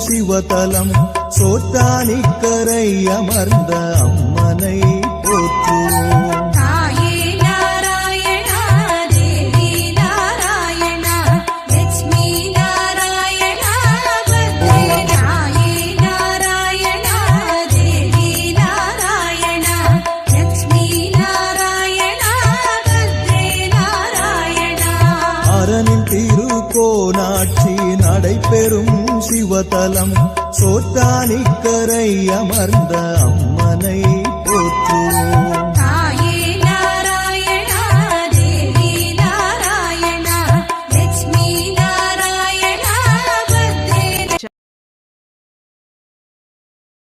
சிவதலம் சோற்றானிக்கரை அமர்ந்த அம்மனை போற்றுவோம். அரணின் திருக்கோனாட்சி நடைபெறும் சிவதலம் சோற்றானிக்கரை அமர்ந்த அம்மனை போற்றுவோம்.